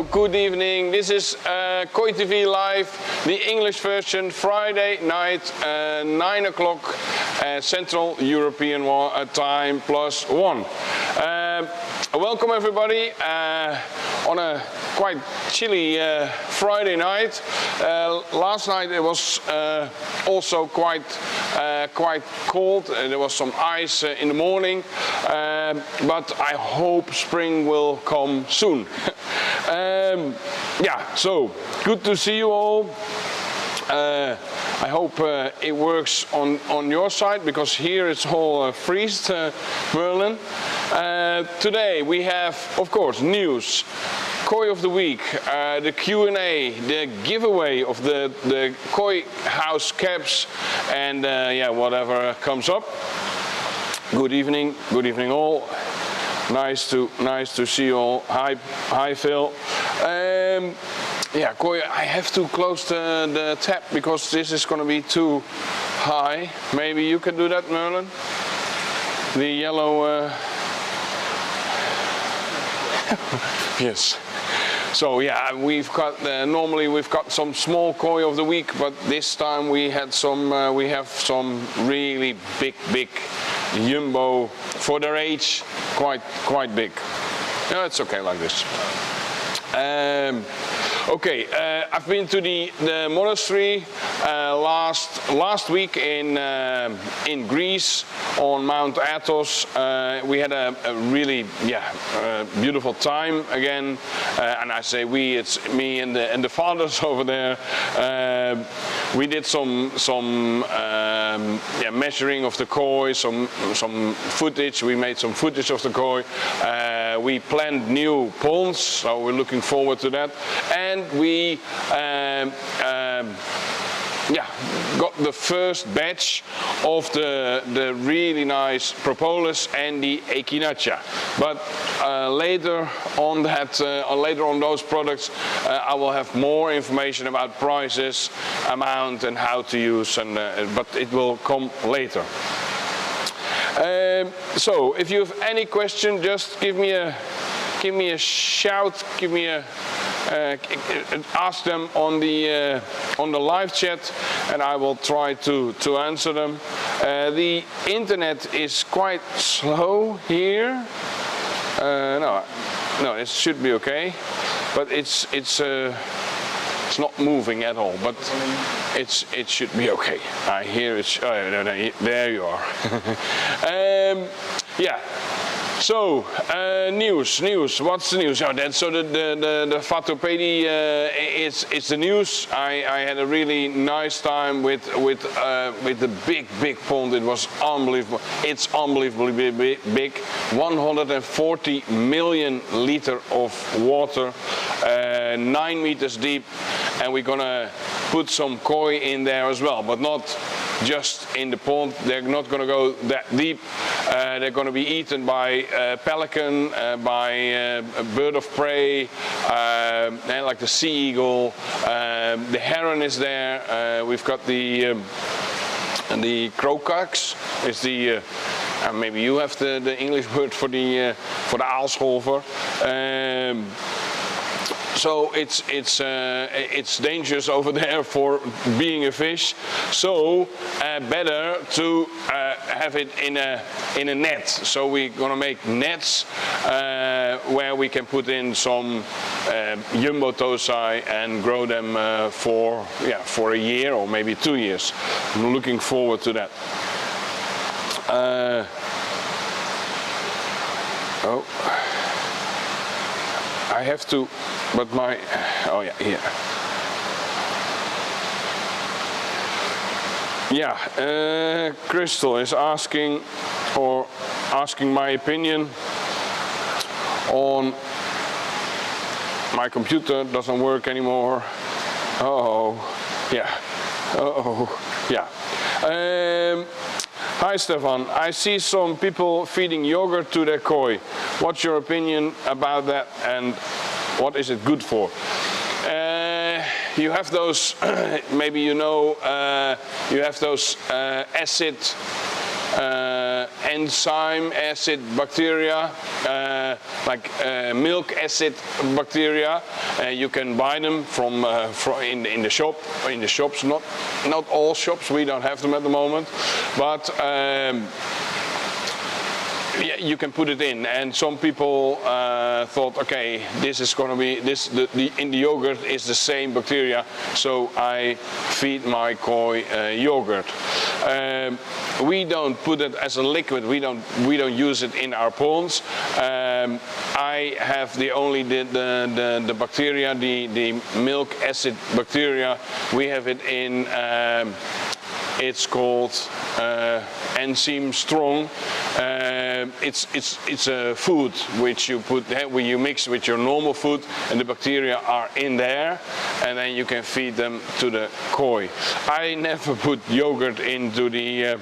So good evening. This is Koi TV Live, the English version, Friday night, 9 o'clock Central European time +1. Welcome everybody on a quite chilly Friday night. Last night it was also quite cold. There was some ice in the morning, but I hope spring will come soon. Yeah, so good to see you all. I hope it works on your side, because here it's all freezed, Merlin. Today we have, of course, news, Koi of the Week, the Q&A, the giveaway of the Koi house caps, and yeah, whatever comes up. Good evening all. Nice to see you all. Hi Phil. Yeah, Koi, I have to close the tap because this is going to be too high. Maybe you can do that, Merlin? The yellow... Yes. So yeah, we've got normally we've got some small Koi of the week, but this time we had some. We have some really big jumbo for their age, quite big. Yeah, it's okay like this. Okay, I've been to the monastery last week in Greece on Mount Athos. We had a really beautiful time again, and I say we, it's me and the fathers over there. We did some measuring of the koi, some footage. We made some footage of the koi. We planned new ponds, so we're looking forward to that. And we got the first batch of the really nice propolis and the echinacea. But later on those products, I will have more information about prices, amount, and how to use. And but it will come later. So if you have any question, just give me a shout. Ask them on the live chat, and I will try to answer them. The internet is quite slow here. No, it should be okay, but it's not moving at all. But it should be okay. I hear it. Oh, no, there you are. Yeah. So, news. What's the news? Oh, so the Fatopedi it's the news. I had a really nice time with the big pond. It was unbelievable. It's unbelievably big. 140 million liter of water, 9 meters deep, and we're gonna put some koi in there as well, but not just in the pond. They're not going to go that deep. They're going to be eaten by pelican, by a bird of prey, like the sea eagle. The heron is there. We've got the crocax. Is the maybe you have the English word for the aalscholver. So it's dangerous over there for being a fish. So better to have it in a net. So we're gonna make nets where we can put in some jumbo tosai and grow them for a year or maybe 2 years. I'm looking forward to that. Oh, I have to. But oh yeah, here. Yeah, Crystal is asking my opinion on my computer. Doesn't work anymore. Oh, yeah. Oh, yeah. Hi Stefan, I see some people feeding yogurt to their koi. What's your opinion about that, and what is it good for? You have those, maybe you know, you have those acid enzyme acid bacteria, like milk acid bacteria. You can buy them from in the shop, in the shops. Not all shops. We don't have them at the moment, but. Yeah, you can put it in, and some people thought, okay, this is going to be in the yogurt is the same bacteria, so I feed my koi yogurt. We don't put it as a liquid. We don't use it in our ponds. I have only the bacteria, the milk acid bacteria. We have it in. It's called enzyme strong. It's a food which you put when you mix with your normal food, and the bacteria are in there, and then you can feed them to the koi. I never put yogurt into the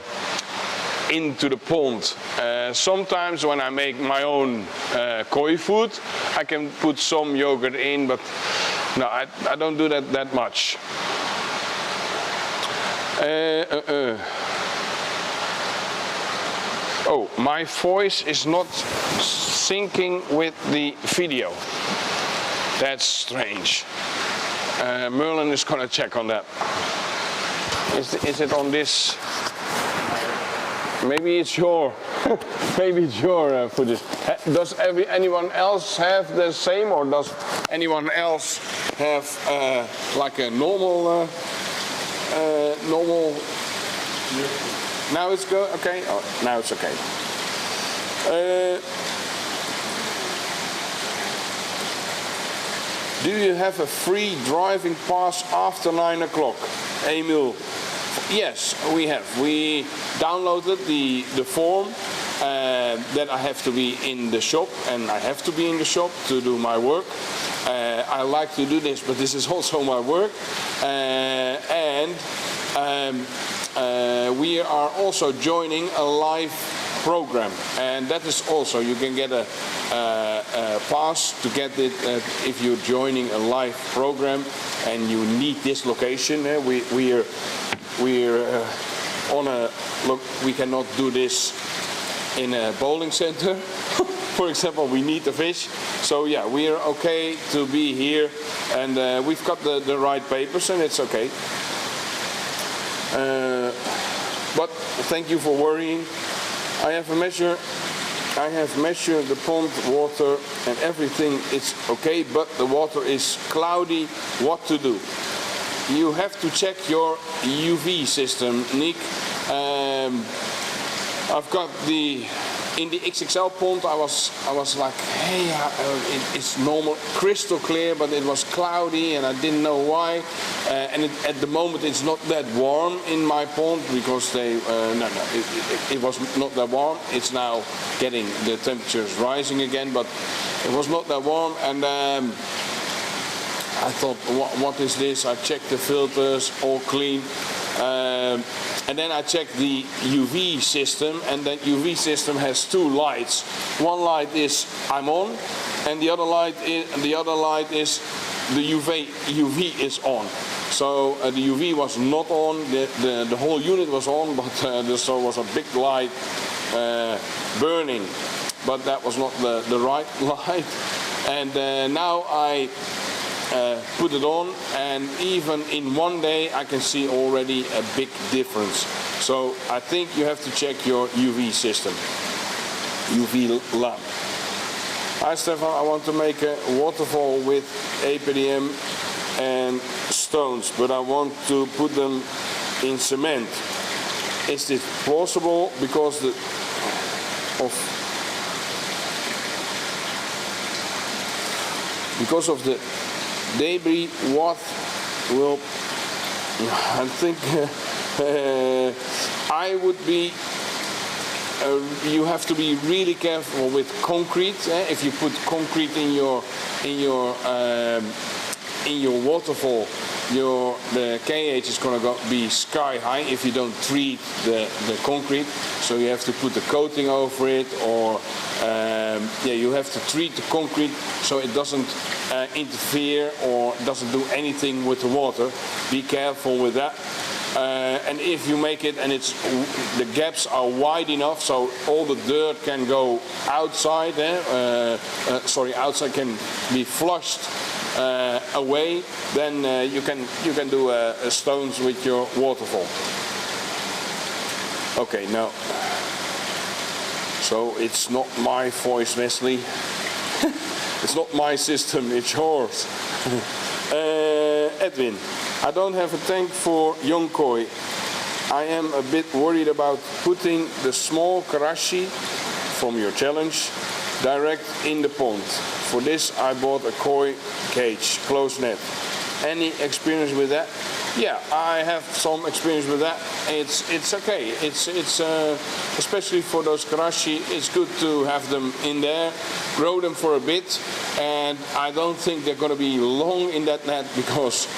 pond. Sometimes when I make my own koi food, I can put some yogurt in, but no, I don't do that much. Oh, my voice is not syncing with the video. That's strange. Merlin is gonna check on that. Is it on this? Maybe it's your footage. Does anyone else have the same, or does anyone else have like a normal? Now it's good. Okay. Oh, now it's okay. Do you have a free driving pass after 9 o'clock, Emil? Yes, we have. We downloaded the form that I have to be in the shop, and I have to be in the shop to do my work. I like to do this, but this is also my work, and we are also joining a live program, and that is also, you can get a pass to get it if you're joining a live program and you need this location. We're on a look. We cannot do this in a bowling center. For example, we need the fish. So yeah, we are okay to be here, and we've got the right papers, and it's okay. But thank you for worrying. I have measured the pond water, and everything is okay, but the water is cloudy. What to do? You have to check your UV system, Nick. I've got in the XXL pond, I was like, hey, it's normal, crystal clear, but it was cloudy, and I didn't know why. And at the moment, it's not that warm in my pond, because it was not that warm. It's now getting, the temperatures rising again, but it was not that warm. And I thought, what is this? I checked the filters, all clean. And then I checked the UV system, and that UV system has two lights. One light is I'm on, and the other light is the UV is on. So the UV was not on. The whole unit was on, but there was a big light burning, but that was not the right light. And now I put it on, and even in one day I can see already a big difference. So I think you have to check your UV system, UV lamp. Hi Stefan, I want to make a waterfall with APDM and stones, but I want to put them in cement. Is this plausible because of the debris? What will I think? I would be. You have to be really careful with concrete. If you put concrete in your waterfall, the KH is going to be sky high if you don't treat the concrete. So you have to put a coating over it, or you have to treat the concrete so it doesn't interfere or doesn't do anything with the water. Be careful with that. And if you make it and the gaps are wide enough so all the dirt can go outside, outside can be flushed away, then you can do stones with your waterfall. Okay, now, so it's not my voice, Wesley. It's not my system, it's yours. Edwin, I don't have a tank for young koi. I am a bit worried about putting the small karashi from your challenge direct in the pond. For this I bought a koi cage, closed net. Any experience with that? Yeah, I have some experience with that. It's okay. It's especially for those karashi, it's good to have them in there, grow them for a bit, and I don't think they're going to be long in that net because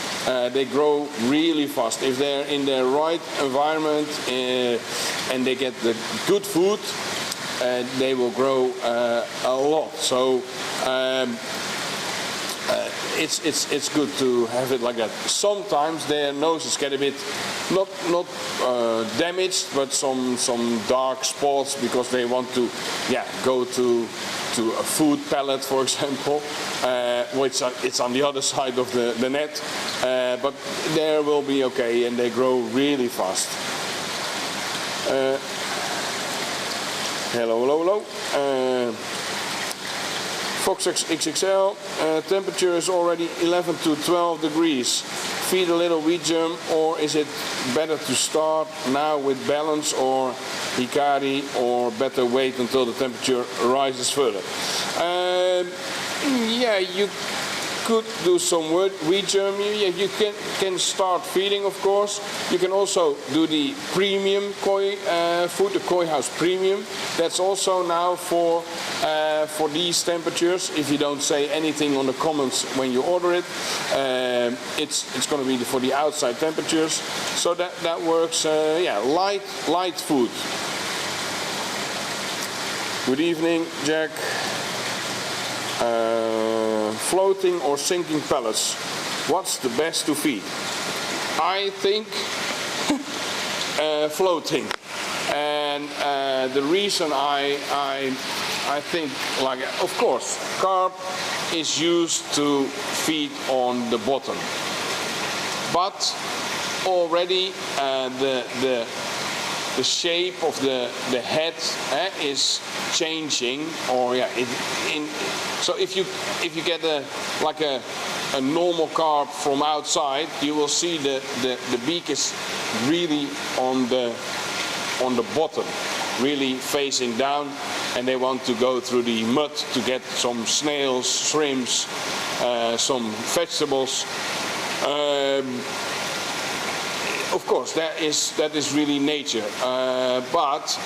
they grow really fast. If they're in the right environment and they get the good food, they will grow a lot. So it's good to have it like that. Sometimes their noses get a bit not damaged, but some dark spots because they want to go to a food pellet, for example, which it's on the other side of the net. But they will be okay, and they grow really fast. Hello. Fox XXL, temperature is already 11 to 12 degrees. Feed a little wheat germ, or is it better to start now with balance or hikari, or better wait until the temperature rises further? Yeah, you could do some wheat germ. Yeah, you can start feeding, of course. You can also do the premium koi food, the Koi House Premium. That's also now for these temperatures. If you don't say anything on the comments when you order it, it's going to be for the outside temperatures. So that works. Yeah, light food. Good evening, Jack. Floating or sinking pellets, what's the best to feed? I think floating, and the reason I think, like, of course, carp is used to feed on the bottom, but already the shape of the head is changing, or so if you get a normal carp from outside, you will see the beak is really on the bottom, really facing down, and they want to go through the mud to get some snails, shrimps, some vegetables. Of course, that is really nature, but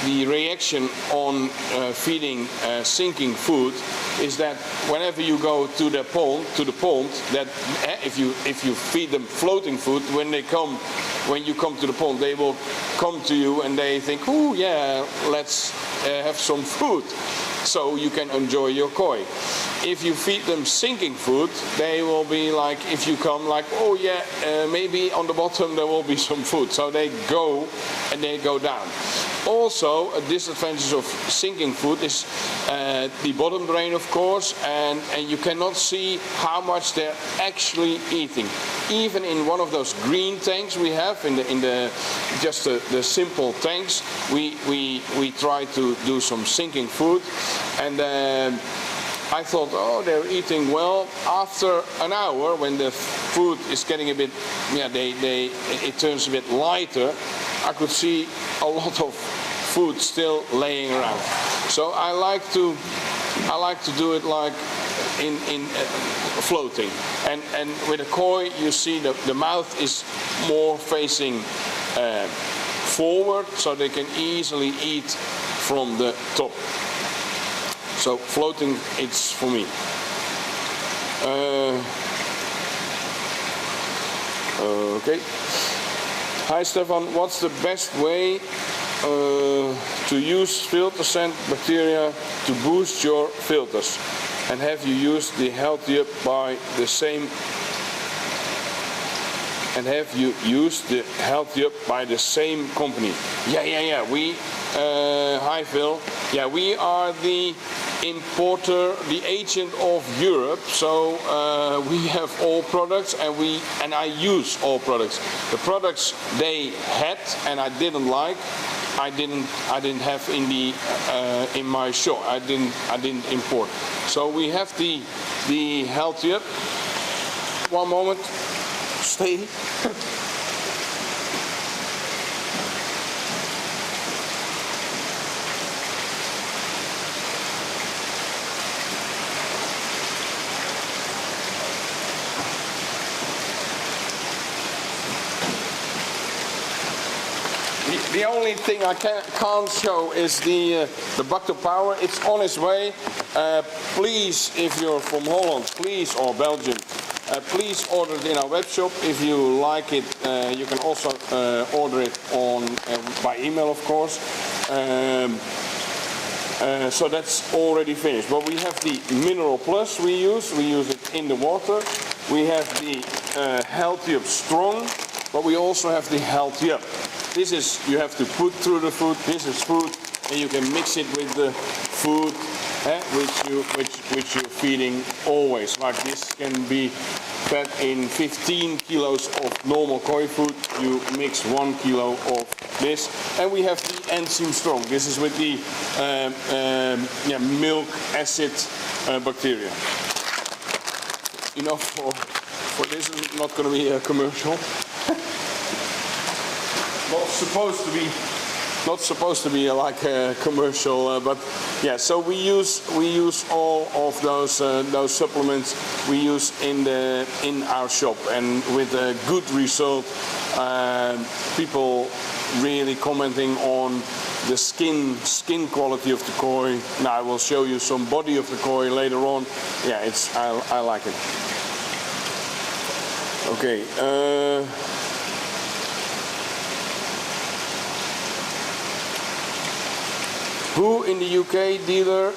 the reaction on feeding sinking food is that whenever you go to the pond, that if you feed them floating food, when you come to the pond, they will come to you and they think, oh yeah, let's have some food, so you can enjoy your koi. If you feed them sinking food, they will be like, if you come like, oh yeah, maybe on the bottom there will be some food. So they go and they go down. Also, a disadvantage of sinking food is the bottom drain, of course, and you cannot see how much they're actually eating. Even in one of those green tanks we have, in the simple tanks, we try to do some sinking food, and I thought, oh, they're eating well. After an hour, when the food is getting a bit, it turns a bit lighter, I could see a lot of food still laying around. So I like to do it like in floating. And with a koi, you see the mouth is more facing forward, so they can easily eat from the top. So floating, it's for me. Okay. Hi Stefan, what's the best way to use filter scent bacteria to boost your filters? And have you used the Healthy Up by the same and have you used the Healthy Up by the same company? Yeah. We, hi Phil. Yeah, we are the importer, the agent of Europe. So we have all products, and I use all products. The products they had and I didn't like, I didn't have in the in my shop. I didn't import. So we have the Healthy Up. One moment. Stay. The only thing I can't show is the Bacto Power. It's on its way. Please, if you're from Holland, please, or Belgium, please order it in our web shop. If you like it, you can also order it on by email, of course. So that's already finished. But we have the Mineral Plus we use it in the water. We have the Healthy Up Strong, but we also have the Healthy Up. This is, you have to put through the food. This is food, and you can mix it with the food which you're feeding always. Like this can be fed in 15 kilos of normal koi food. You mix 1 kilo of this, and we have the Enzyme Strong. This is with the milk acid bacteria. You know, for this is not going to be a commercial. Not supposed to be like a commercial, but yeah. So we use all of those supplements we use in our shop, and with a good result. People really commenting on the skin quality of the koi. Now I will show you some body of the koi later on. Yeah, I like it. Okay. Who in the UK dealer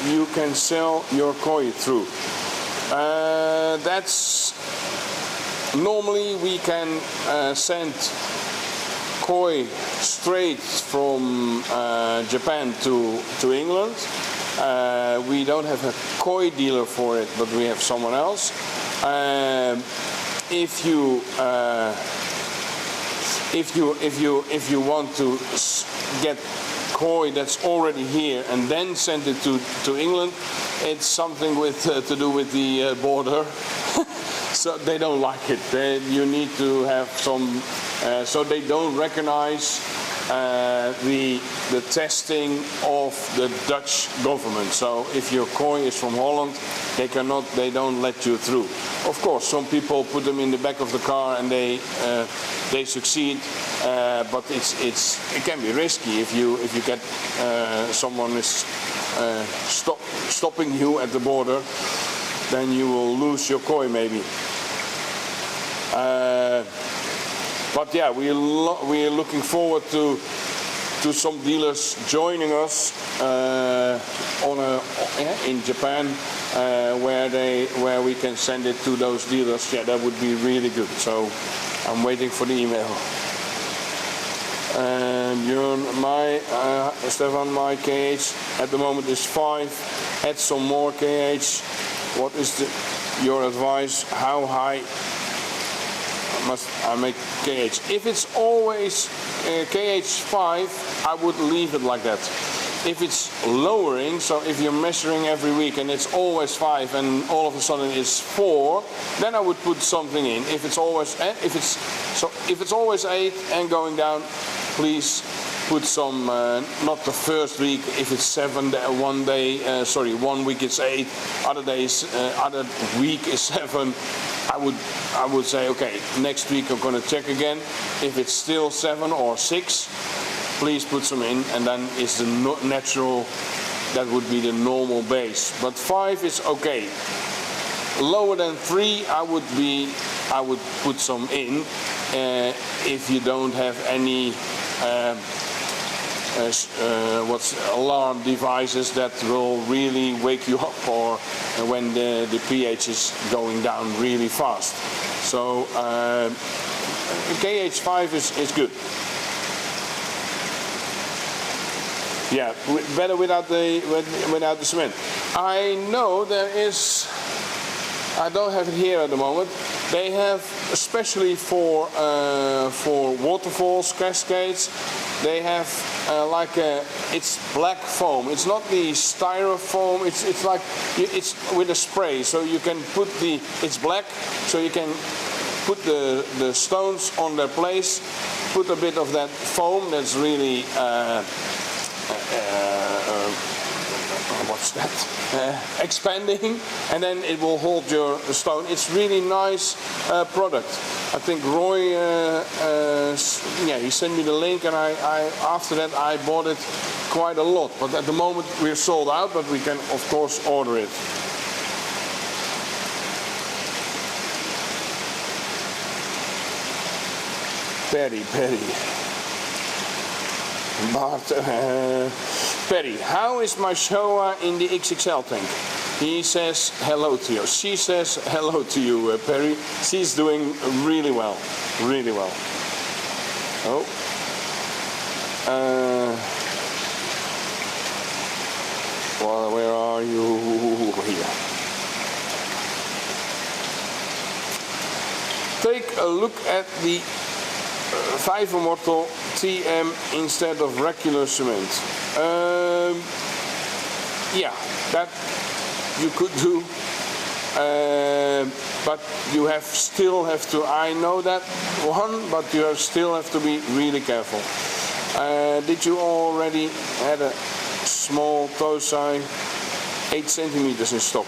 you can sell your koi through? That's normally we can send koi straight from Japan to England. We don't have a koi dealer for it, but we have someone else. If you want to get koi that's already here and then send it to England, it's something to do with the border. So they don't like it. You need to have some, so they don't recognize the testing of the Dutch government. So if your koi is from Holland, they don't let you through. Of course, some people put them in the back of the car and they succeed, but it can be risky if you get someone is stopping you at the border, then you will lose your koi maybe. But yeah, we are looking forward to some dealers joining us in Japan, where we can send it to those dealers. Yeah, that would be really good. So I'm waiting for the email. Stefan, my KH at the moment is 5. Add some more KH. What is your advice? How high must I make KH? If it's always KH 5, I would leave it like that. If it's lowering, so if you're measuring every week and it's always 5 and all of a sudden it's 4, then I would put something in. If it's always if it's always 8 and going down, please put some. Not the first week. If it's 7, 1 day. 1 week it's 8. Other days, other week is 7. I would say, okay, next week I'm going to check again. If it's still 7 or 6, please put some in, and then it's the natural, that would be the normal base. But 5 is okay. Lower than 3, I would put some in if you don't have any alarm devices that will really wake you up, or when the pH is going down really fast. So KH5 is good. Yeah, better without the cement. I know there is. I don't have it here at the moment. They have, especially for waterfalls, cascades, they have it's black foam. It's not the styrofoam. It's like it's with a spray. So you can put it's black. So you can put the stones on their place. Put a bit of that foam that's really. What's that? Expanding, and then it will hold your stone. It's really nice product. I think Roy, he sent me the link, and I after that I bought it quite a lot. But at the moment we're sold out, but we can of course order it. Perry. Bart, Perry, how is my Showa in the XXL tank? He says hello to you. She says hello to you, Perry. She's doing really well. Really well. Oh. Well, where are you? Here. Take a look at the Vijvermortel TM instead of regular cement. Yeah, that you could do, but you still have to. I know that one, but you still have to be really careful. Did you already had a small Tosai 8 centimeters in stock?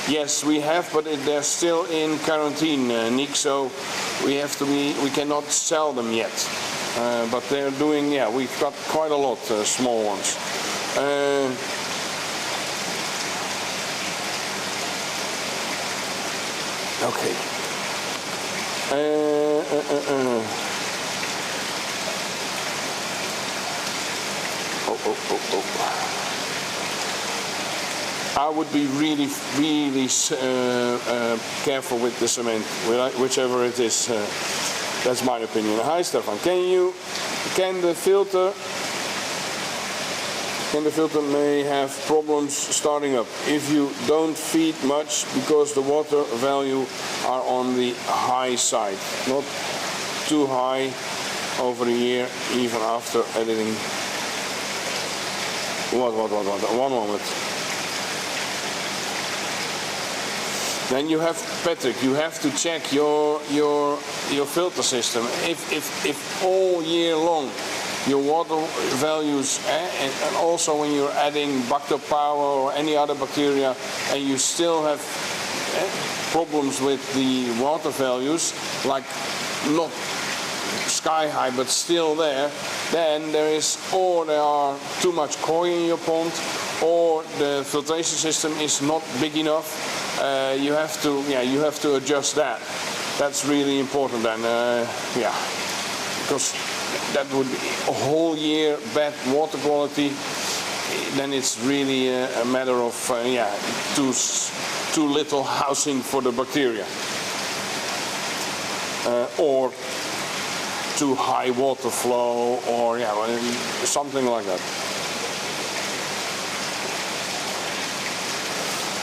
Yes, we have, but they're still in quarantine, Nick. So we cannot sell them yet. But they're doing, we've got quite a lot small ones. Okay. I would be really careful with the cement, whichever it is. That's my opinion. Hi Stefan, can the filter may have problems starting up if you don't feed much because the water value are on the high side, not too high over the year, even after editing. What? One moment. Then you have, Patrick, you have to check your filter system. If all year long your water values, and also when you're adding Bactopower or any other bacteria, and you still have problems with the water values, like not sky high but still there, then there are too much koi in your pond, or the filtration system is not big enough. You have to adjust that. That's really important, and because that would be a whole year bad water quality. Then it's really a matter of too little housing for the bacteria, or too high water flow, or something like that.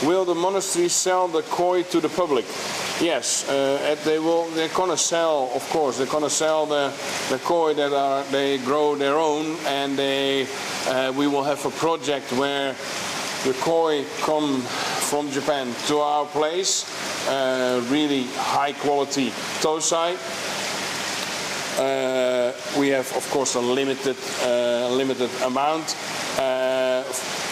Will the monastery sell the koi to the public? Yes, they will. They're gonna sell, of course. They're gonna sell the koi that they grow their own, and we will have a project where the koi come from Japan to our place, really high quality Tosai. We have, of course, a limited amount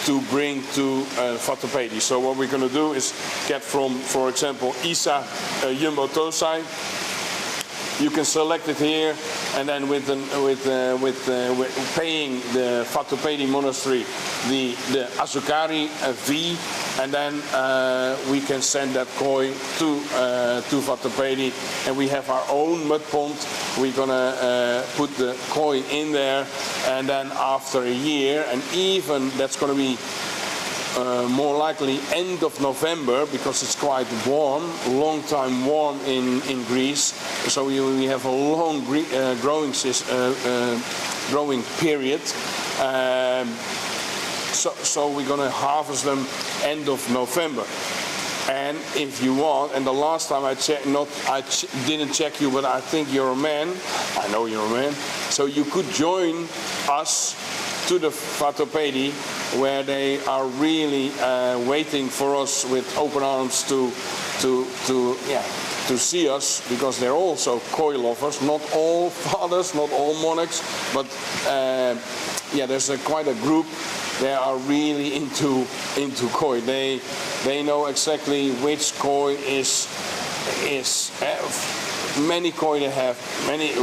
to bring to Vatopedi. So what we're going to do is get from, for example, Isa Jumbo Tosai, You can select it here, and then with paying the Fatopedi monastery the Azukari fee, and then we can send that koi to Fatopedi, and we have our own mud pond. We're gonna put the koi in there, and then after a year, and even that's gonna be more likely end of November, because it's quite warm, long time warm in Greece. So we have a long growing period. So we're going to harvest them end of November. And if you want, and the last time I checked, didn't check you, but I think you're a man. I know you're a man. So you could join us to the Fatopedi, where they are really waiting for us with open arms to see us, because they're also koi lovers. Not all fathers, not all monarchs, but there's quite a group. They are really into koi. They know exactly which koi is many koi they have,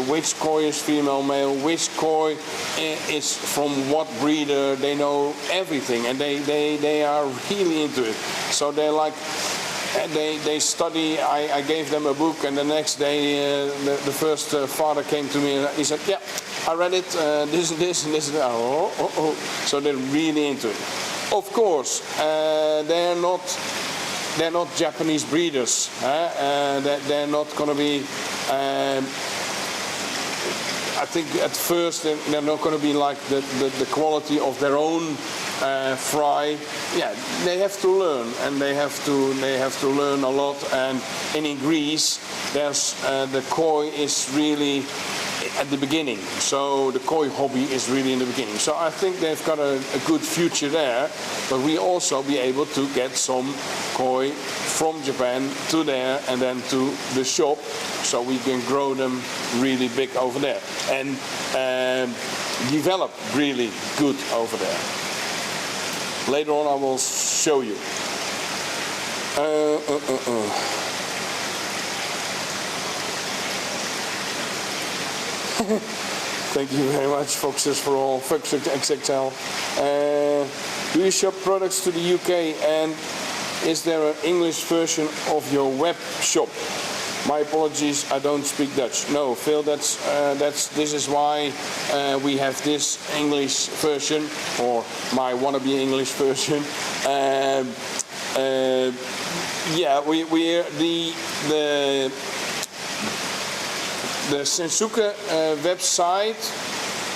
which koi is female, male, which koi is from what breeder. They know everything, and they are really into it. So they're like, they study. I gave them a book, and the next day the first father came to me and he said, yeah, I read it, this and this and this and that. So they're really into it. Of course, they're not Japanese breeders. They're not going to be. I think at first they're not going to be like the quality of their own fry. Yeah, they have to learn, and they have to learn a lot. And in Greece, there's the koi is really at the beginning. So the koi hobby is really in the beginning. So I think they've got a good future there. But we also be able to get some koi from Japan to there, and then to the shop, so we can grow them really big over there and develop really good over there. Later on I will show you. Thank you very much, Foxes for all. Fox XXL. Do you ship products to the UK, and is there an English version of your web shop? My apologies, I don't speak Dutch. No, Phil, this is why we have this English version, or my wannabe English version. The Sensuke website.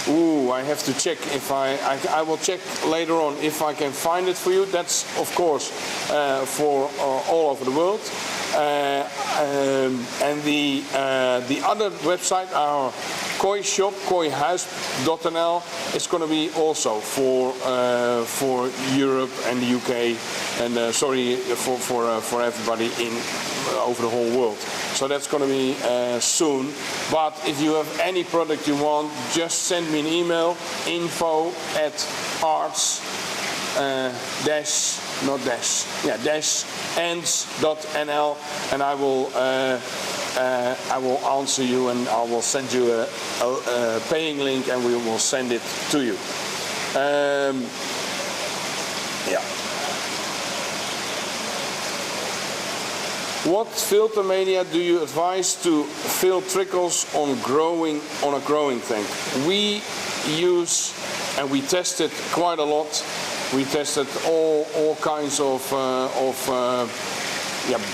Ooh, I have to check if I will check later on if I can find it for you. That's of course for all over the world. And the other website, our koi shop, koihuis.nl, is going to be also for Europe and the UK, and for everybody over the whole world. So that's going to be soon. But if you have any product you want, just send me an email, info@arts ends.nl, and I will answer you, and I will send you a paying link, and we will send it to you. What filter media do you advise to fill trickles on a growing tank? We use, and we tested quite a lot. We tested all kinds of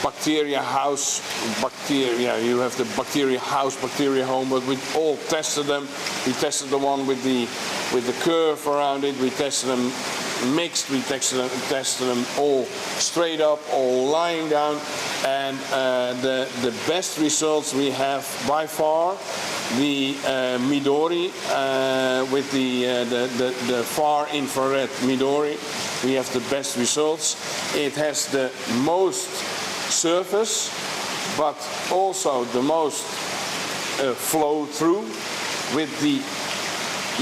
bacteria house, bacteria. You have the bacteria house, bacteria home, but we all tested them. We tested the one with the curve around it. We tested them mixed. We tested them all straight up, all lying down, and the best results we have by far the Midori with the far infrared Midori. We have the best results. It has the most surface, but also the most flow through, with the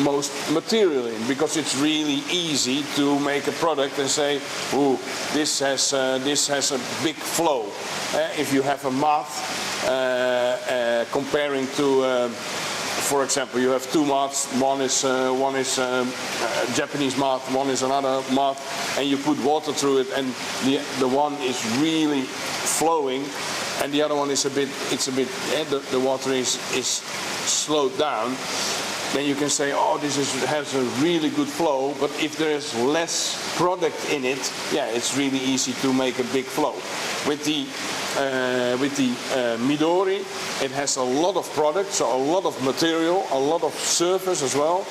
most material in, because it's really easy to make a product and say, "Ooh, this has a big flow." If you have a moth, comparing to, for example, you have two mats. One is Japanese mat, one is another mat, and you put water through it, and the one is really flowing, and the other one is the water is slowed down. Then you can say, oh, has a really good flow, but if there is less product in it, yeah, it's really easy to make a big flow. With the Midori, it has a lot of product, so a lot of material, a lot of surface as well,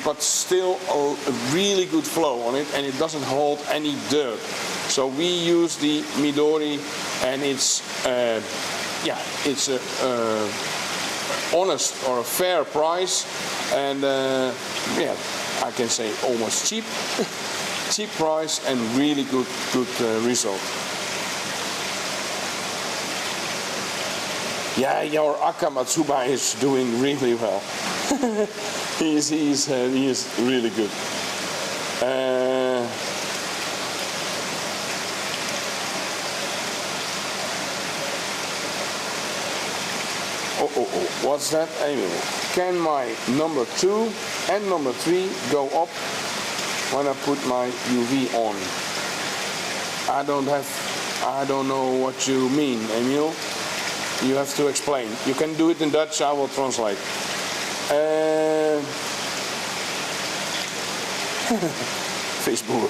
but still a really good flow on it, and it doesn't hold any dirt. So we use the Midori, and it's honest or a fair price, and I can say almost cheap, cheap price and really good result. Yeah, your Akamatsuba is doing really well. he is really good. What's that? Anyway, can my number 2 and number 3 go up when I put my UV on? I don't know what you mean, Emil. You have to explain. You can do it in Dutch, I will translate. Facebook.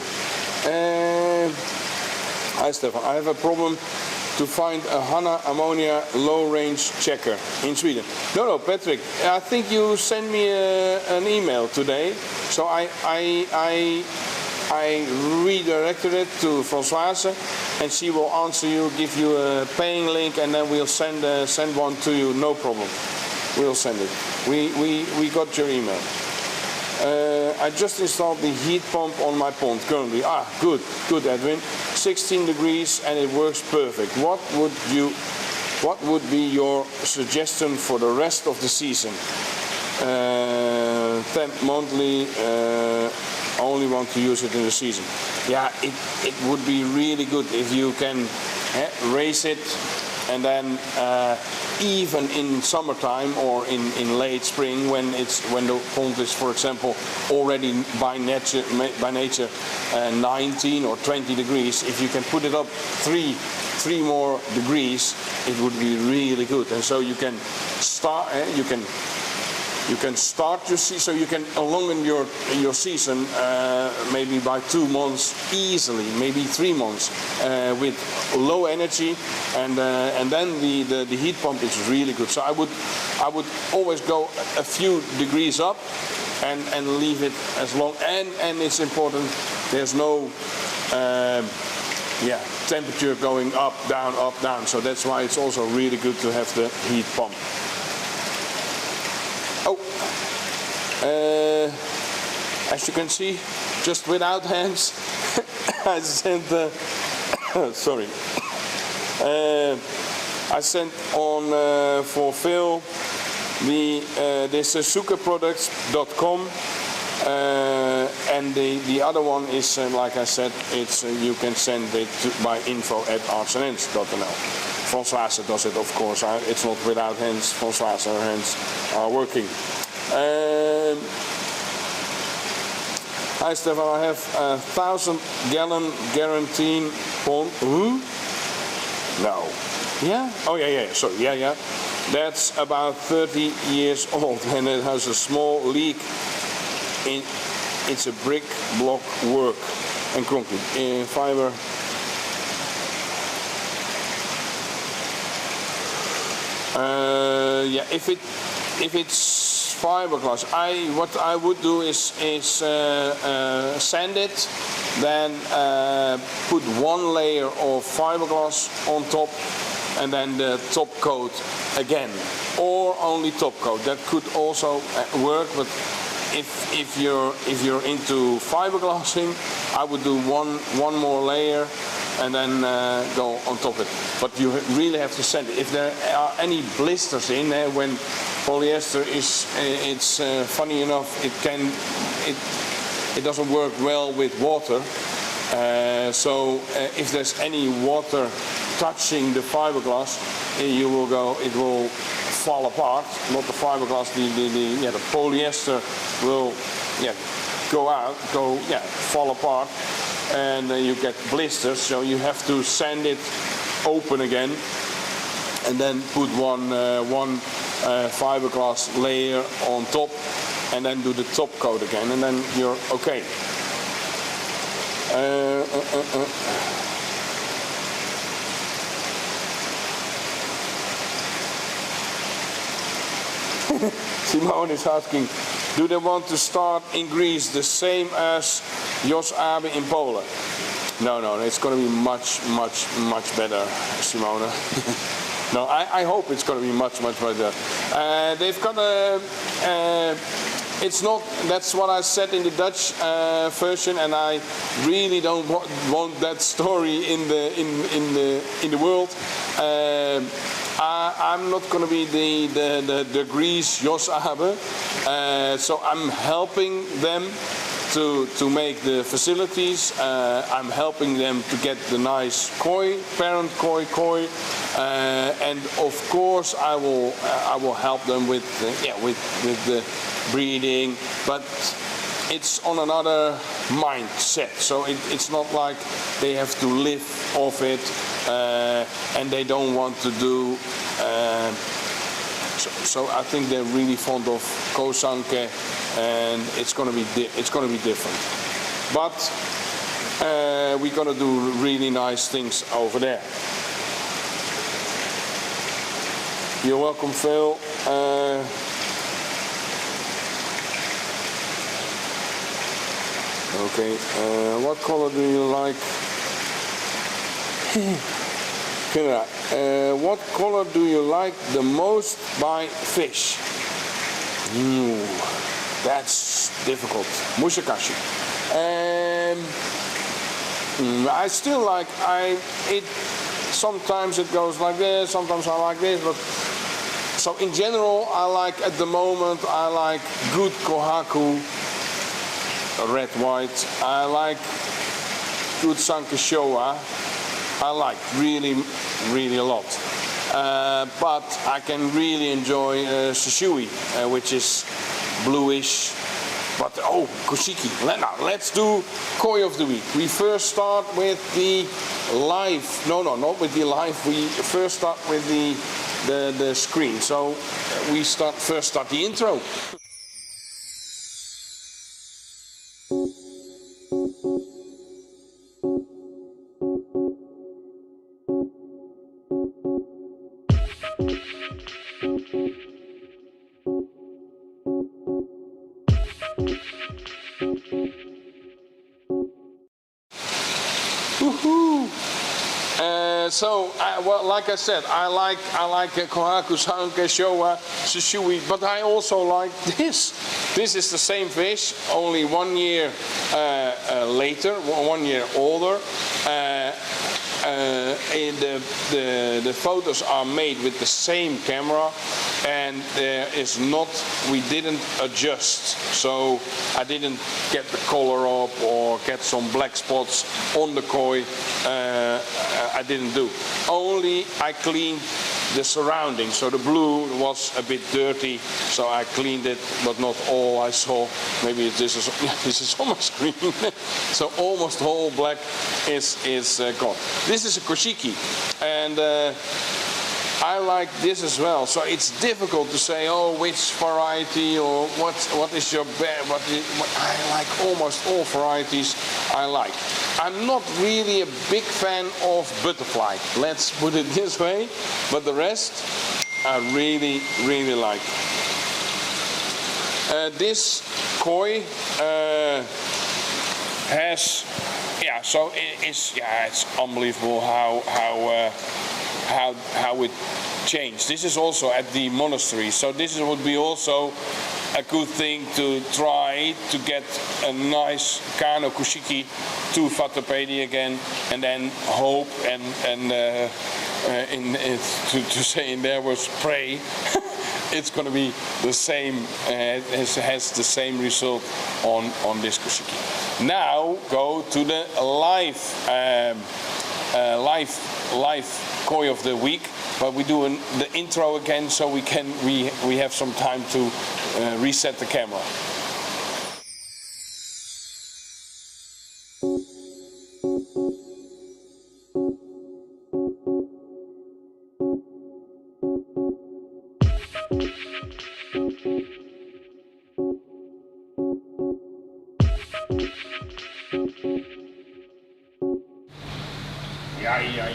Hi Stefan, I have a problem to find a HANA ammonia low range checker in Sweden. No, Patrick, I think you sent me an email today, so I redirected it to Françoise, and she will answer you, give you a paying link, and then we'll send one to you. No problem. We'll send it. We got your email. I just installed the heat pump on my pond currently. Good Edwin. 16 degrees and it works perfect. What would be your suggestion for the rest of the season? Temp monthly, only want to use it in the season. Yeah, it would be really good if you can raise it, and then even in summertime or in late spring, when the pond is, for example, already by nature 19 or 20 degrees, if you can put it up three more degrees, it would be really good. And so you can start you can start your season, so you can elongate your season maybe by 2 months easily, maybe 3 months with low energy, and then the heat pump is really good. So I would always go a few degrees up and leave it as long. And it's important. There's no temperature going up, down. So that's why it's also really good to have the heat pump. As you can see, just without hands, I sent sorry. I sent on for Phil this sukaproducts.com, and the other one is like I said, it's you can send it by info@artsands.nl. Françoise does it, of course. It's not without hands. Françoise, her hands are working. Hi Stefan, I have a 1,000-gallon guaranteed pond. No. Yeah? Oh yeah. Sorry. Yeah. That's about 30 years old, and it has a small leak. It's a brick block work and concrete fiber. If it's fiberglass, what I would do is sand it, then put one layer of fiberglass on top, and then the top coat again, or only top coat. That could also work, but if you're into fiberglassing, I would do one more layer and then go on top of it. But you really have to sand it. If there are any blisters in there, when polyester it's funny enough, it doesn't work well with water, So if there's any water touching the fiberglass, it will fall apart. Not the fiberglass, the polyester will fall apart, and you get blisters. So you have to sand it open again, and then put one fiberglass layer on top, and then do the top coat again, and then you're okay. Simone is asking, do they want to start in Greece the same as Jos Abe in Poland? No, it's going to be much better, Simone. No, I hope it's going to be much better. They've got it's not. That's what I said in the Dutch version, and I really don't want that story in the world. I'm not going to be the Greece Jos Abe, so I'm helping them to make the facilities. I'm helping them to get the nice koi, parent koi, and of course I will help them with the breeding, but it's on another mindset. So it's not like they have to live off it, and they don't want to do. So I think they're really fond of kosanke, and it's gonna be different. But we're gonna do really nice things over there. You're welcome, Phil. Okay, what color do you like? What color do you like the most by fish? That's difficult. Mushakashi. I still like it. Sometimes it goes like this. Sometimes I like this. But so in general, I like at the moment. I like good kohaku, red white. I like good sanke showa. I like really a lot. But I can really enjoy shishui, which is bluish. But koshiki. Now let's do koi of the week. We first start with the live. No, not with the live. We first start with the screen. So we first start the intro. Well, like I said, I like kohaku, sanke, showa, shishui, but I also like this. This is the same fish, only 1 year later, 1 year older. The photos are made with the same camera, and we didn't adjust. So I didn't get the color up or get some black spots on the koi. I didn't do. Only I cleaned the surroundings. So the blue was a bit dirty, so I cleaned it, but not all. I saw maybe this is on my screen. So almost all black is gone. This is a koshiki, and I like this as well. So it's difficult to say, which variety or what is your best. I like almost all varieties. I like. I'm not really a big fan of butterfly. Let's put it this way. But the rest, I really like. This koi has, so it's unbelievable how it changed. This is also at the monastery, so this would be also a good thing to try to get a nice Kano Kushiki to Vatopedi again, and then hope and to say in there was prey. It's going to be the same, has the same result on this kushiki. Now go to the live koi of the week, but we do the intro again so we have some time to reset the camera.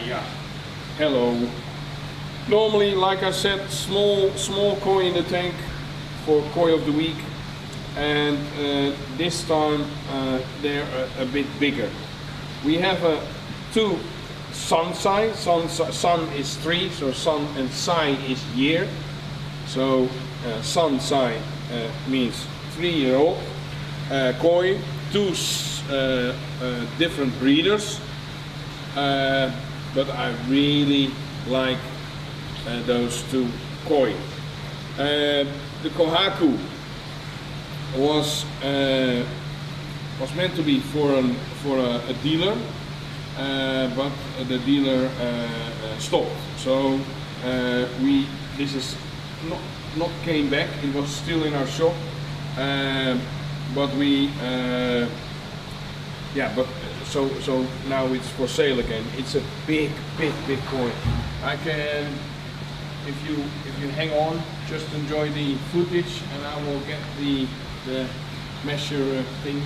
Yeah. Hello. Normally, like I said, small koi in the tank for koi of the week, and this time they're a bit bigger. We have two sun sai. Sun is 3, so sun and sai is year. So sun sai means 3-year-old koi. Two different breeders. But I really like those two koi. The kohaku was meant to be for a dealer, but the dealer stopped. So this is not came back. It was still in our shop, but we So now it's for sale again. It's a big koi. I can, if you hang on, just enjoy the footage, and I will get the measure thing.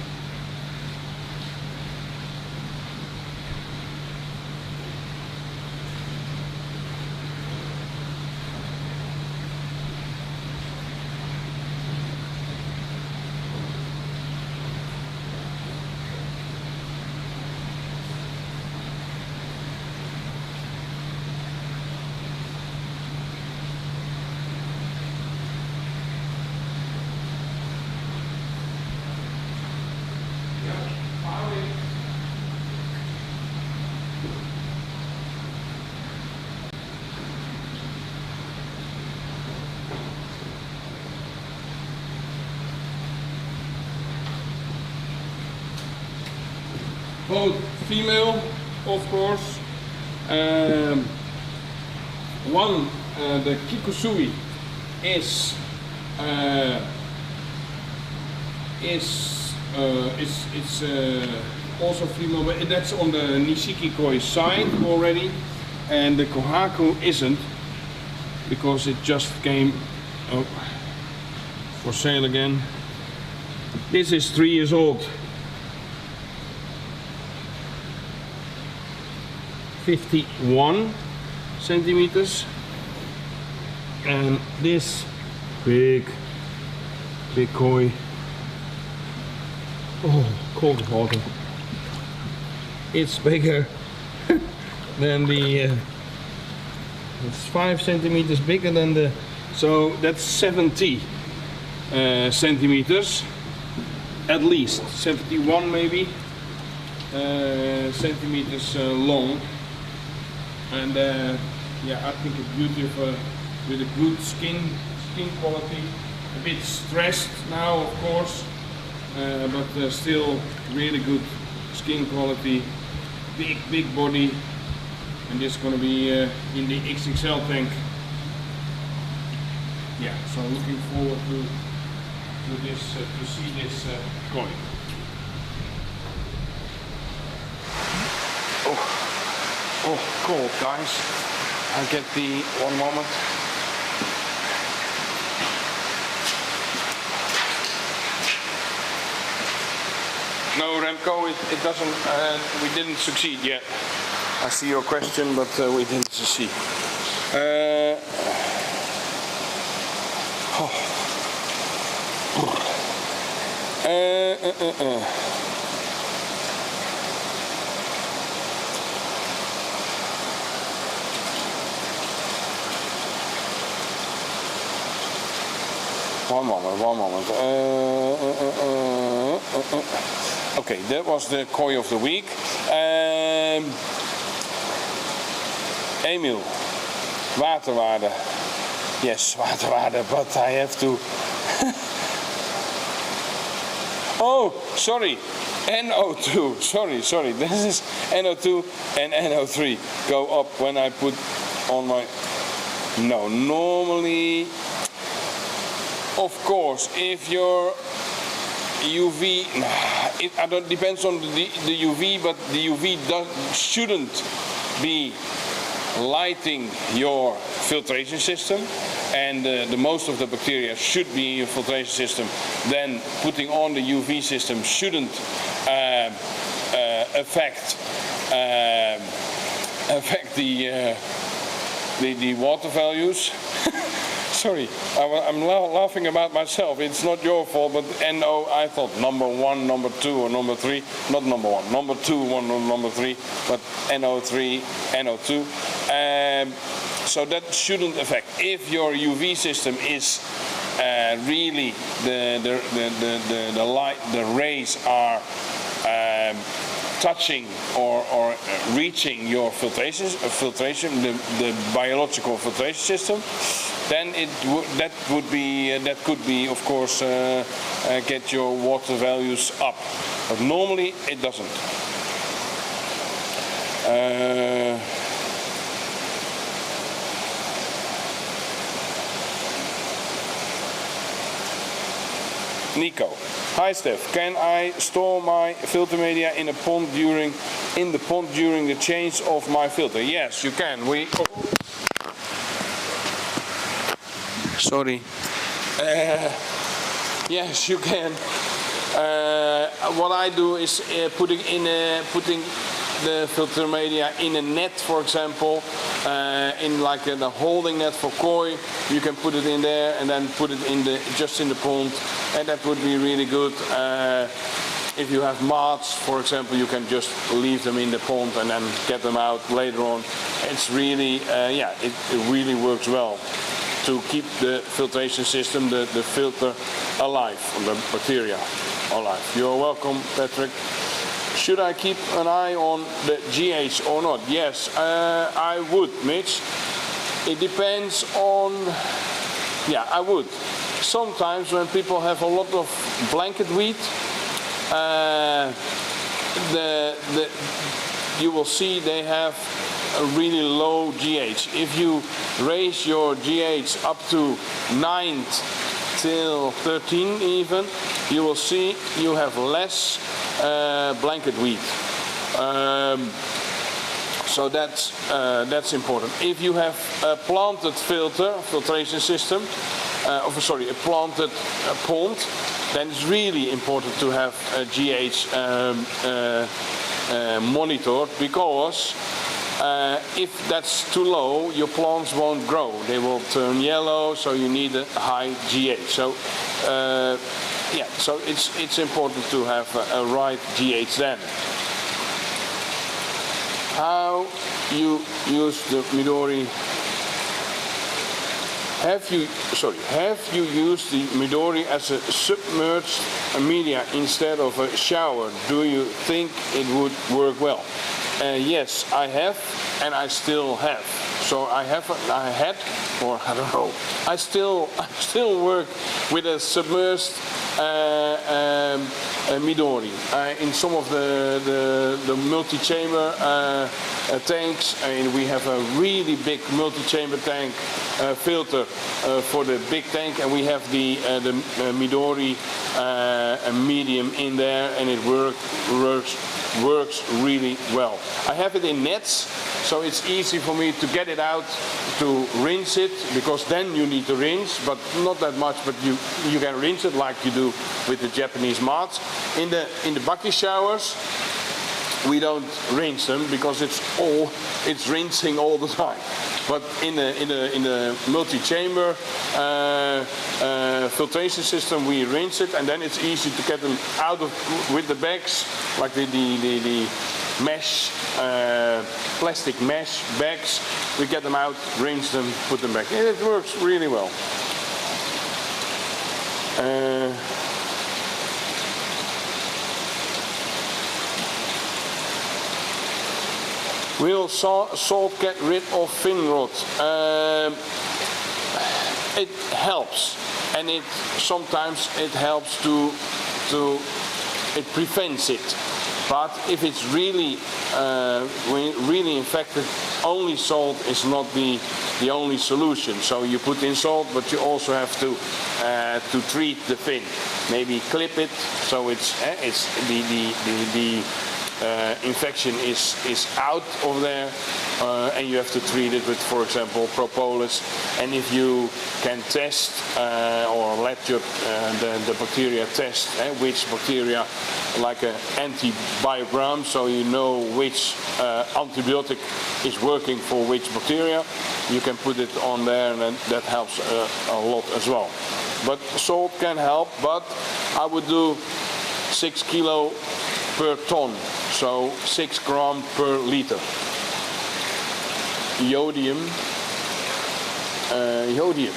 Both female, of course. One, the Kikusui, is also female, but that's on the Nishiki koi side already, and the kohaku isn't, because it just came for sale again. This is 3 years old. 51 centimeters, and this big koi, cold water, it's bigger than the it's 5 centimeters bigger than the, so that's 70 centimeters at least, 71 maybe centimeters long. And yeah, I think it's beautiful with a good skin quality. A bit stressed now, of course, but still really good skin quality. Big body, and this is going to be in the XXL tank. Yeah, so looking forward to this to see this koi. Oh, cold, guys. I'll get the, one moment. No, Remco, it doesn't, we didn't succeed yet. I see your question, but we didn't succeed. One moment. Okay, that was the koi of the week. Emil, waterwaarde. Yes, waterwaarde, but I have to... Oh, sorry, NO2, sorry, this is NO2 and NO3 go up when I put on my... No, normally, of course, if your UV, it depends on the UV, but the UV shouldn't be lighting your filtration system, and the most of the bacteria should be in your filtration system. Then putting on the UV system shouldn't affect the water values. Sorry, I'm laughing about myself. It's not your fault, but NO, I thought number 1, number 2, or number 3. Not number 1, number 2, one, or number 3, but NO3, NO2. So that shouldn't affect. If your UV system is really the light, the rays are touching or reaching your filtration, the biological filtration system, then that could be of course get your water values up. But normally it doesn't. Nico, hi Steph, can I store my filter media in the pond during the change of my filter? Yes, you can. Sorry. Yes, you can. What I do is putting the filter media in a net, for example, in like a holding net for koi. You can put it in there and then put it just in the pond, and that would be really good. If you have moths, for example, you can just leave them in the pond and then get them out later on. It's really, it really works well to keep the filtration system, the filter alive, the bacteria alive. You're welcome, Patrick. Should I keep an eye on the GH or not? Yes, I would, Mitch. It depends on, I would. Sometimes when people have a lot of blanket weed, you will see they have a really low GH. If you raise your GH up to 9 till 13 even, you will see you have less blanket weed. So that's important. If you have a planted filtration system, a planted pond, then it's really important to have a GH monitored, because if that's too low, your plants won't grow. They will turn yellow, so you need a high GH. So so it's important to have a right GH then. How you use the Midori? Have you used the Midori as a submerged media instead of a shower? Do you think it would work well? Yes, I have, and I still have. So I still work with a submerged Midori in some of the multi-chamber tanks. We have a really big multi-chamber tank filter for the big tank, and we have the Midori medium in there, and it works really well. I have it in nets, so it's easy for me to get it out to rinse it, because then you need to rinse, but not that much, but you can rinse it like you do with the Japanese mats. In the bucket showers, we don't rinse them because it's rinsing all the time. But in the multi-chamber filtration system, we rinse it, and then it's easy to get them out with the bags, like the mesh, plastic mesh bags. We get them out, rinse them, put them back. And it works really well. Will salt get rid of fin rot? It helps, and sometimes it helps to it prevents it. But if it's really infected, only salt is not the only solution. So you put in salt, but you also have to treat the fin. Maybe clip it so it's the infection is out of there, and you have to treat it with, for example, propolis. And if you can test or let the bacteria test which bacteria, like an antibiogram, so you know which antibiotic is working for which bacteria, you can put it on there, and that helps a lot as well. But salt can help, but I would do 6 kilo per ton, so 6 grams per liter. Iodium. Iodium.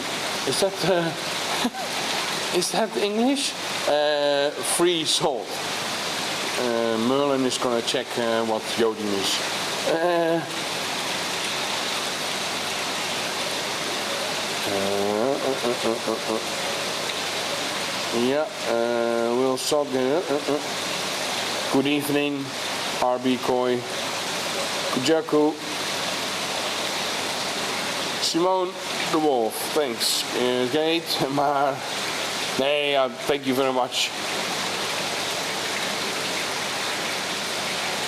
Is that English? Free salt. Merlin is going to check what iodium is. Yeah, we'll sort good evening, RB Koi. Kujaku. Simone de Wolf, thanks. Gate, maar nee, thank you very much.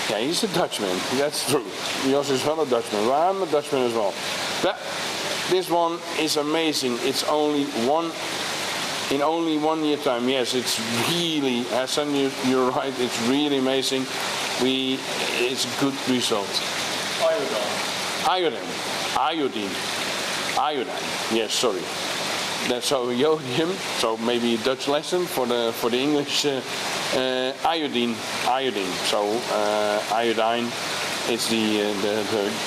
Yeah, he's a Dutchman, that's true. Jos is wel a Dutchman, but I'm a Dutchman as well. But this one is amazing. It's only in only 1 year time. Yes, it's really, Hassan, you're right, it's really amazing. It's a good result. Iodine. Yes, sorry. That's so iodium. So maybe a Dutch lesson for the English. Iodine. So iodine is the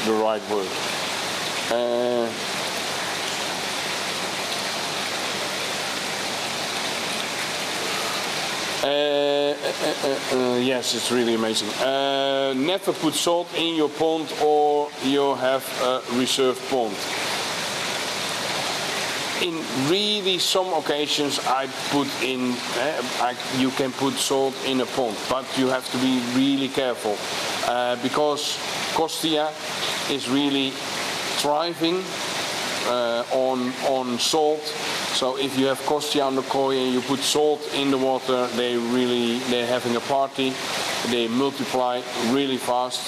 right word. Yes, it's really amazing. Never put salt in your pond, or you have a reserve pond. In really some occasions I put in, you can put salt in a pond, but you have to be really careful because Costia is really thriving on salt. So if you have Costia on the koi and you put salt in the water, they're having a party. They multiply really fast.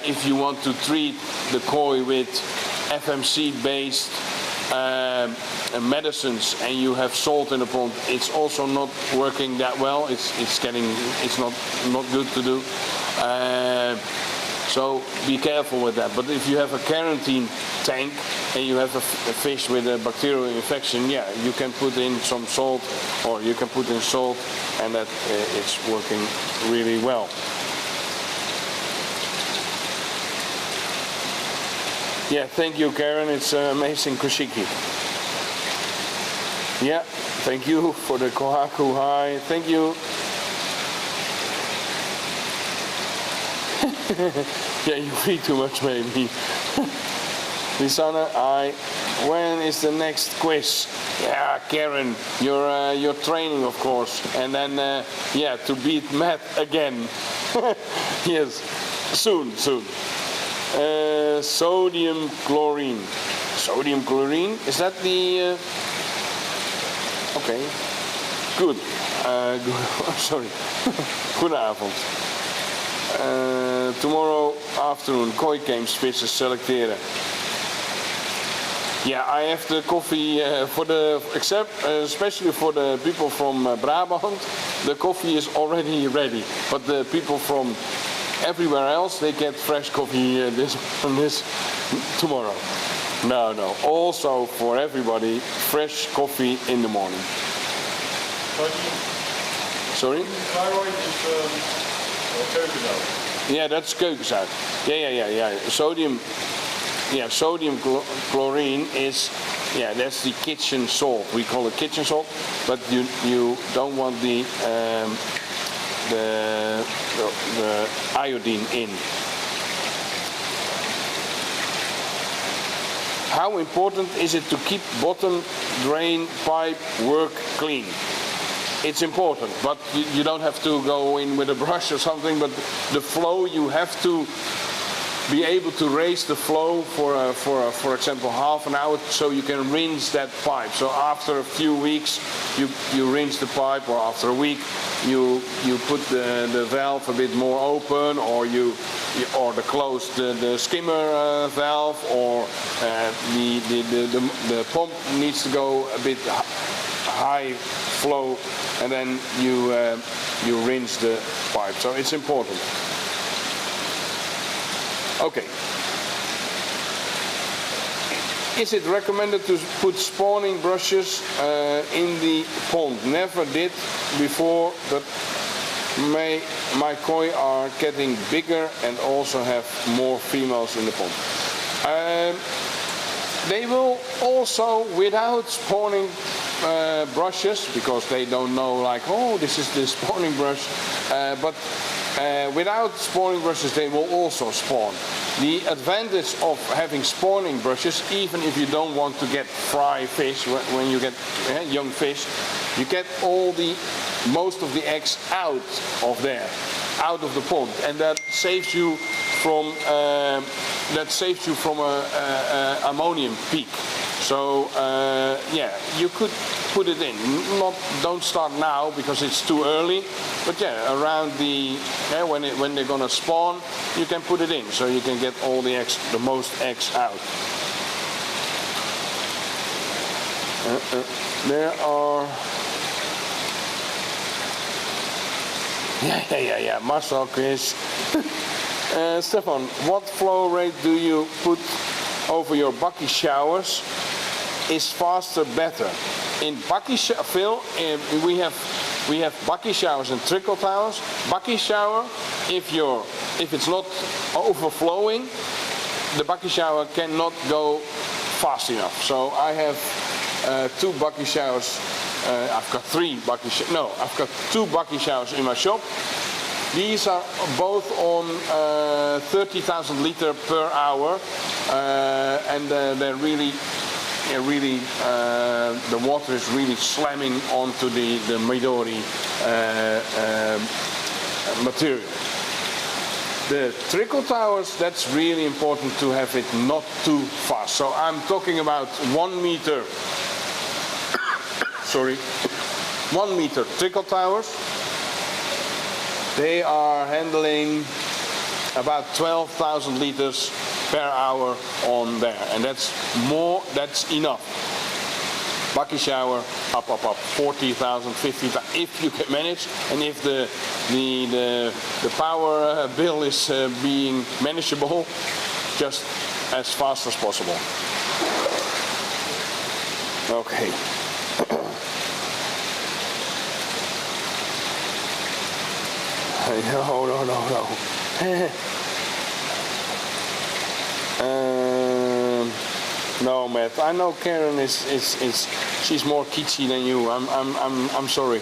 If you want to treat the koi with FMC-based medicines and you have salt in the pond, it's also not working that well. It's not good to do. So be careful with that. But if you have a quarantine tank and you have a fish with a bacterial infection, yeah, you can put in some salt, or you can put in salt, and that it's working really well. Yeah, thank you, Karen. It's amazing kushiki. Yeah, thank you for the kohaku. Hi, thank you. Yeah, you eat too much, maybe. Lisanne, when is the next quiz? Yeah, Karen, you're training, of course, and then yeah, to beat Matt again. Yes, soon. Sodium chlorine. Sodium chlorine, is that the? Okay, good. Sorry. Goedenavond. Tomorrow afternoon, koi games vissen selecteren. Yeah, I have the coffee especially for the people from Brabant. The coffee is already ready, but the people from everywhere else, they get fresh coffee this tomorrow. No. Also for everybody, fresh coffee in the morning. Sorry? Thyroid is keukenzout. Yeah, that's keukenzout. Yeah. Sodium chlorine is, yeah, that's the kitchen salt. We call it kitchen salt, but you don't want the iodine in. How important is it to keep bottom drain pipe work clean? It's important, but you don't have to go in with a brush or something, but the flow, you have to be able to raise the flow for example, half an hour, so you can rinse that pipe. So after a few weeks, you rinse the pipe, or after a week, you put the valve a bit more open, or close the skimmer valve, or the pump needs to go a bit high flow, and then you rinse the pipe. So it's important. Okay. Is it recommended to put spawning brushes in the pond? Never did before, but my koi are getting bigger and also have more females in the pond. They will also, without spawning brushes, because they don't know, like, oh, this is the spawning brush, but without spawning brushes they will also spawn. The advantage of having spawning brushes, even if you don't want to get fry fish, when you get young fish, you get most of the eggs out of there, out of the pond, and that saves you from a ammonium peak. So yeah, you could put it in. Don't start now because it's too early. But yeah, around when they're gonna spawn, you can put it in, so you can get all the eggs, the most eggs out. There are. Yeah. Marcel, Chris. Stefan, what flow rate do you put over your bucky showers? Is faster better? In bucky Phil, we have bucky showers and trickle towers. Bucky shower, if it's not overflowing, the bucky shower cannot go fast enough. So I have 2 bucky showers. I've got 3 bucky showers. No, I've got 2 bucky showers in my shop. These are both on 30,000 liter per hour, and they're really, the water is really slamming onto the Midori material. The trickle towers, that's really important to have it not too fast. So I'm talking about 1 meter, sorry, 1 meter trickle towers. They are handling about 12,000 liters per hour on there, and that's enough. Bucky shower, up, 40,000, 50,000, if you can manage, and if the power bill is being manageable, just as fast as possible. Okay. No. No, Matt. I know Karen is she's more kitschy than you. I'm sorry.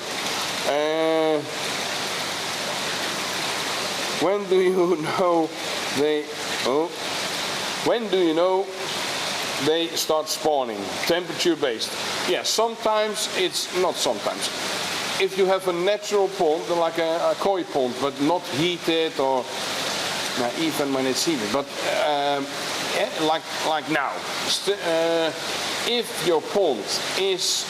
When do you know they? Oh, when do you know they start spawning? Temperature based. Yeah, sometimes it's not sometimes. If you have a natural pond, like a koi pond, but not heated, or even when it's heated, but like now, if your pond is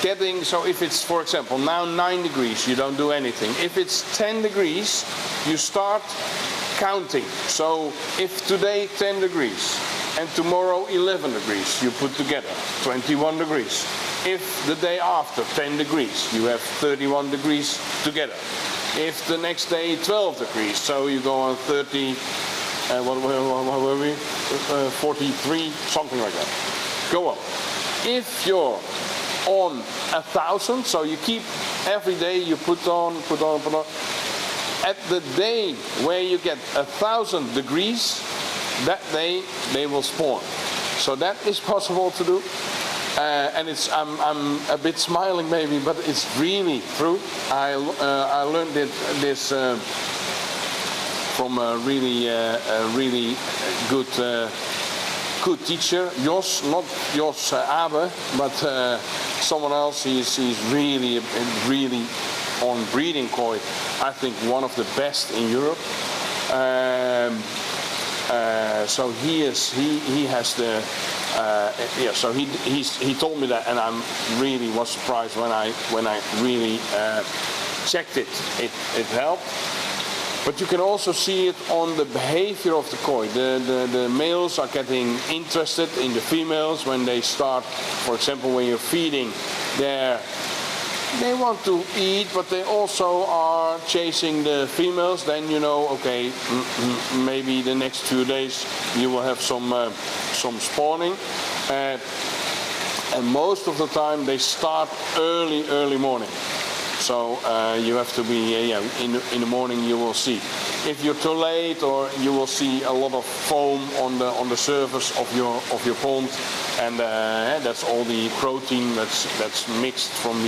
getting, so if it's, for example, now 9 degrees, you don't do anything. If it's 10 degrees, you start counting. So if today 10 degrees and tomorrow 11 degrees, you put together 21 degrees. If the day after 10 degrees, you have 31 degrees together. If the next day 12 degrees, so you go on 30, what were we? 43, something like that. Go on. If you're on 1,000, so you keep every day, you put on. At the day where you get 1,000 degrees, that day they will spawn. So that is possible to do. And I'm a bit smiling maybe, but it's really true. I learned this from a really good good teacher. Jos, not Jos Abe, but someone else. He's really on breeding koi. I think one of the best in Europe. So he has the So he told me that, and I really was surprised when I really checked it. It helped. But you can also see it on the behavior of the koi. The males are getting interested in the females when they start. For example, when you're feeding, they want to eat, but they also are chasing the females. Then you know, okay, maybe the next few days you will have some spawning. And most of the time they start early morning. So you have to be in the morning. You will see. If you're too late, or you will see a lot of foam on the surface of your pond, and that's all the protein that's mixed from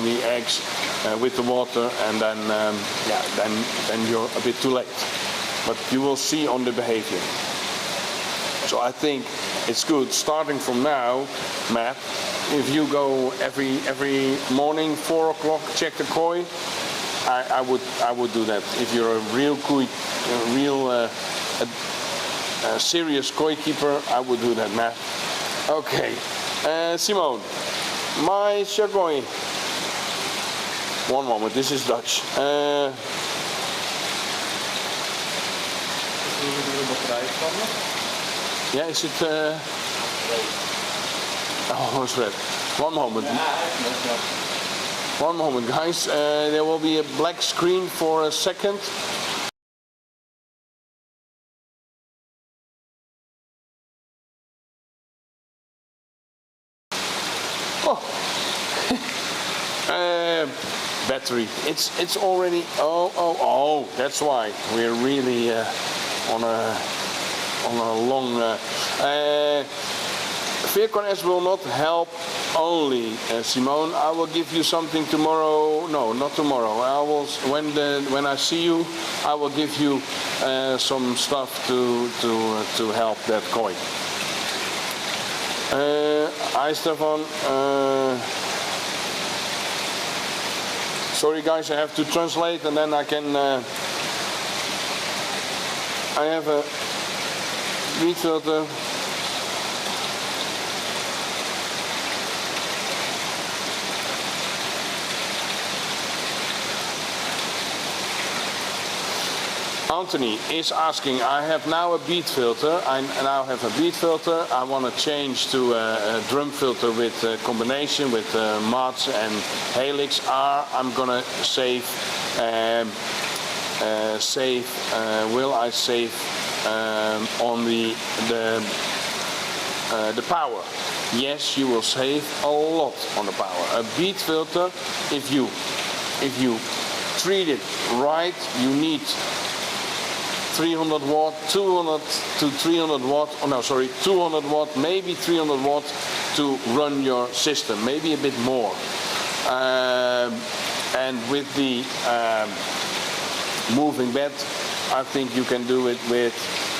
the eggs with the water, and then you're a bit too late. But you will see on the behavior. So I think it's good starting from now, Matt. If you go every morning 4 o'clock, check the koi. I would do that. If you're a real koi, a serious koi keeper, I would do that, Matt. Okay, Simone, my shagoi. One moment, this is Dutch. Yeah, is it? Oh, it's red. One moment. One moment, guys. There will be a black screen for a second. Oh. Battery. It's already. Oh. That's why we're really on a long. VKS will not help only, Simone. I will give you something tomorrow. No, not tomorrow. I will when I see you, I will give you some stuff to help that koi. Hi, Stefan. Sorry, guys, I have to translate, and then I can. I have a meat filter. Anthony is asking, I have now a bead filter. I now have a bead filter. I want to change to a drum filter with a combination with mods and helix. I'm going to save, will I save on the power? Yes, you will save a lot on the power. A bead filter, if you treat it right, you need 300 watt, 200 to 300 watt, 200 watt, maybe 300 watt to run your system, maybe a bit more. And with the moving bed, I think you can do it with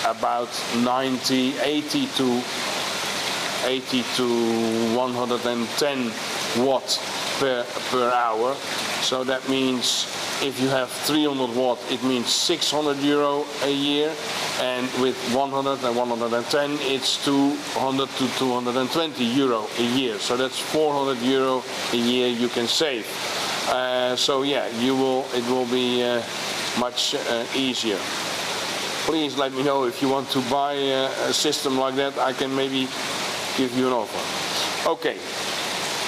about 80 to 110 watts per hour. So that means if you have 300 watt, it means 600 euro a year, and with 100 and 110, it's 200 to 220 euro a year. So that's 400 euro a year you can save. So yeah, it will be much easier. Please let me know if you want to buy a system like that. I can maybe give you an offer. Okay.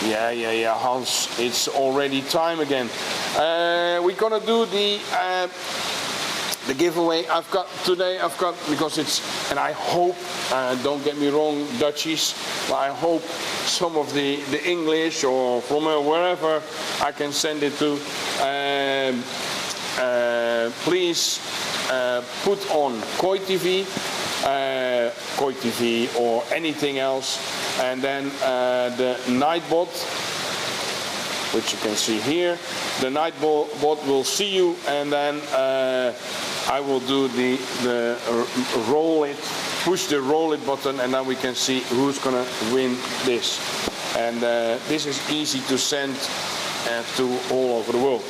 Yeah, Hans, it's already time again. We're gonna do the giveaway. I've got because it's, and I hope, don't get me wrong, Dutchies, but I hope some of the English or from wherever I can send it to. Please put on Koi TV or anything else, and then the Nightbot, which you can see here. The Nightbot will see you, and then I will do the roll it push the roll it button, and then we can see who's gonna win this. And this is easy to send to all over the world.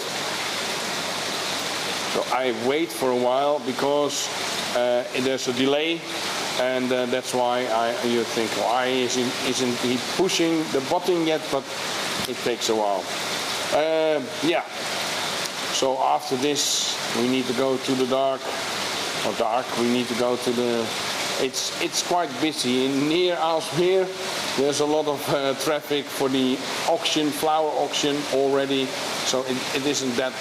So I wait for a while because there's a delay, and that's why you think, why isn't he pushing the button yet? But it takes a while. Yeah. So after this, we need to go to the dark. We need to go to the. It's quite busy near Aalsmeer. There's a lot of traffic for the auction, flower auction already. So it isn't that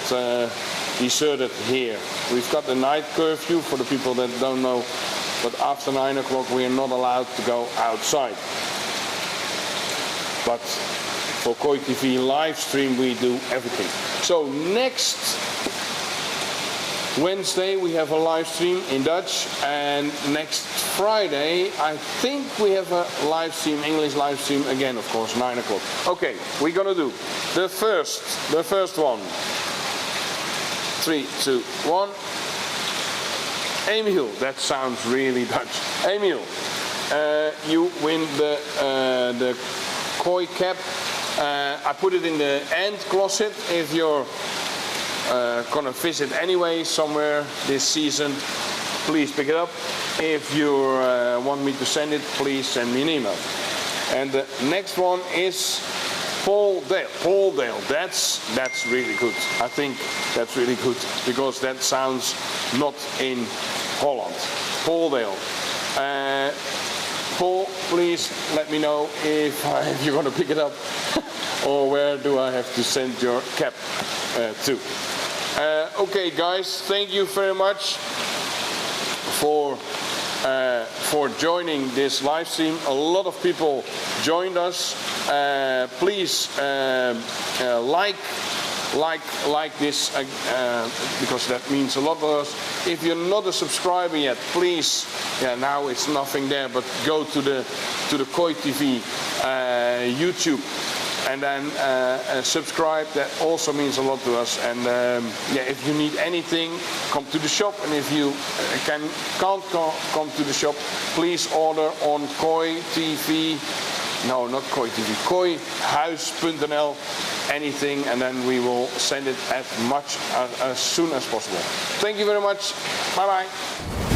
deserted here. We've got the night curfew for the people that don't know. But after 9 o'clock, we are not allowed to go outside. But for Koi TV live stream, we do everything. So next Wednesday we have a live stream in Dutch, and next Friday I think we have a live stream, English live stream again, of course, 9 o'clock. Okay, we're gonna do the first one. 3, 2, 1. Emil, that sounds really Dutch. Emil, you win the koi cap. I put it in the end closet. If you're gonna visit anyway somewhere this season, please pick it up. If you want me to send it, please send me an email. And the next one is Paul Dale. That's really good. I think that's really good because that sounds not in Holland. Paul Dale. Paul, please let me know if you're going to pick it up or where do I have to send your cap to. Okay guys, thank you very much for joining this live stream. A lot of people joined us. Please like this because that means a lot to us. If you're not a subscriber yet, please, now it's nothing there, but go to the Koi TV YouTube and then subscribe. That also means a lot to us. And if you need anything, come to the shop. And if you can't come to the shop, please order on Koi TV. No, not Koi TV. Koihuis.nl. Anything, and then we will send it as soon as possible. Thank you very much. Bye bye.